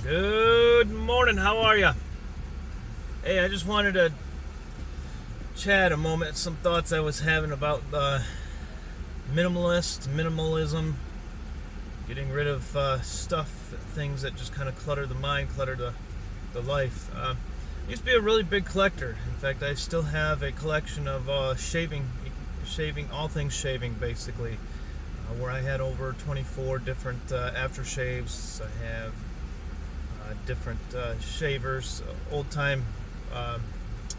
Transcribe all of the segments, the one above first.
Good morning, how are ya? Hey, I just wanted to chat a moment, some thoughts I was having about minimalism, getting rid of stuff, things that just kind of clutter the mind, clutter the life. I used to be a really big collector. In fact, I still have a collection of shaving, all things shaving, basically, where I had over 24 different aftershaves. I have different shavers, old-time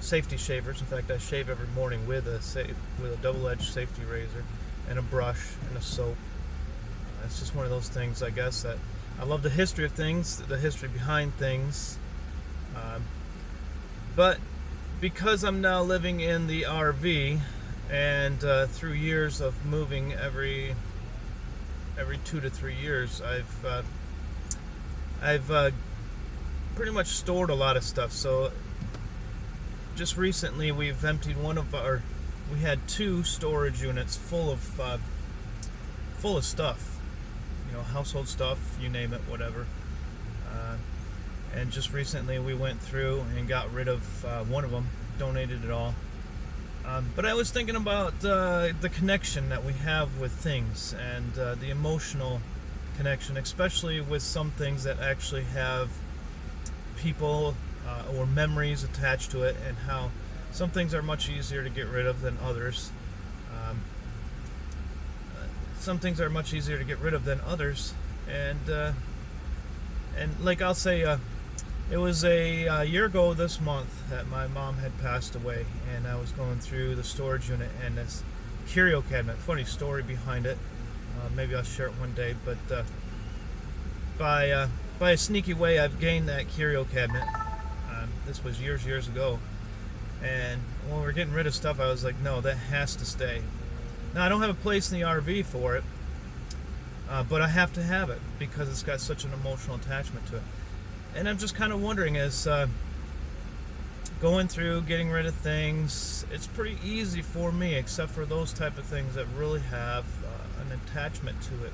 safety shavers. In fact, I shave every morning with a double-edged safety razor and a brush and a soap. It's just one of those things, I guess, that I love the history of things, the history behind things. But because I'm now living in the RV, and through years of moving every 2 to 3 years, I've pretty much stored a lot of stuff. So just recently we've emptied we had 2 storage units full of stuff, household stuff, you name it, whatever. And just recently we went through and got rid of one of them, donated it all. But I was thinking about the connection that we have with things, and the emotional connection, especially with some things that actually have people or memories attached to it, and how some things are much easier to get rid of than others. And like I'll say, it was a year ago this month that my mom had passed away, and I was going through the storage unit and this curio cabinet. Funny story behind it. Maybe I'll share it one day, but by a sneaky way, I've gained that curio cabinet. This was years ago, and when we were getting rid of stuff, I was like, no, that has to stay. Now, I don't have a place in the RV for it, but I have to have it because it's got such an emotional attachment to it. And I'm just kind of wondering, as going through, getting rid of things, it's pretty easy for me, except for those type of things that really have an attachment to it.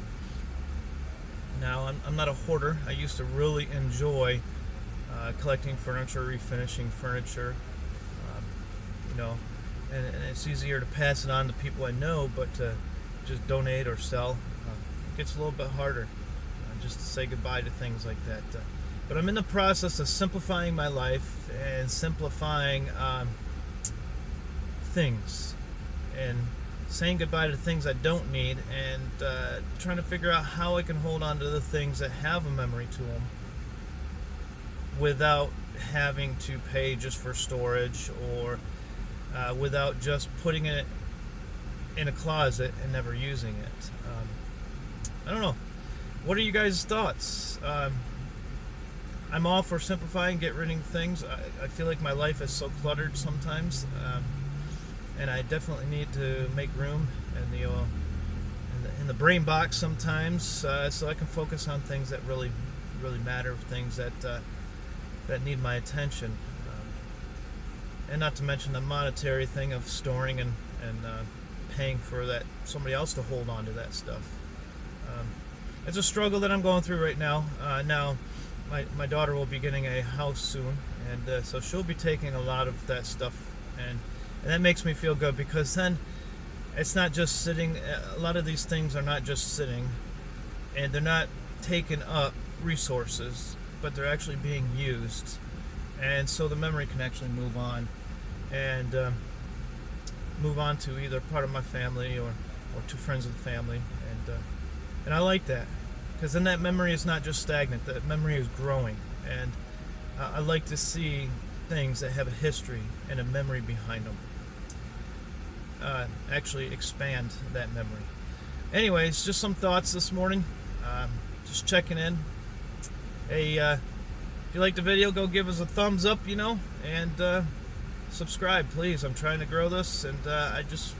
Now, I'm not a hoarder. I used to really enjoy collecting furniture, refinishing furniture, and it's easier to pass it on to people I know, but to just donate or sell, it gets a little bit harder, just to say goodbye to things like that. But I'm in the process of simplifying my life and simplifying things, and saying goodbye to things I don't need, and trying to figure out how I can hold on to the things that have a memory to them without having to pay just for storage, or without just putting it in a closet and never using it. I don't know. What are you guys' thoughts? I'm all for simplifying, get rid of things. I feel like my life is so cluttered sometimes, and I definitely need to make room in the brain box sometimes, so I can focus on things that really matter, things that need my attention, and not to mention the monetary thing of storing and paying for that somebody else to hold on to that stuff. It's a struggle that I'm going through right now. Now, my daughter will be getting a house soon, and so she'll be taking a lot of that stuff, and that makes me feel good, because then it's not just sitting. A lot of these things are not just sitting, and they're not taking up resources, but they're actually being used, and so the memory can actually move on, and move on to either part of my family or to friends of the family, and I like that, because then that memory is not just stagnant. That memory is growing, and I like to see things that have a history and a memory behind them actually expand that memory. Anyways, just some thoughts this morning. Just checking in. Hey, if you like the video, go give us a thumbs up, and subscribe, please. I'm trying to grow this, and I just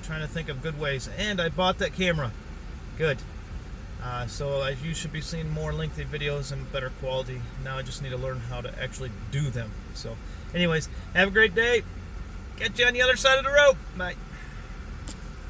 trying to think of good ways. And I bought that camera. Good. So you should be seeing more lengthy videos and better quality. Now I just need to learn how to actually do them. So anyways, have a great day. Catch you on the other side of the road. Bye.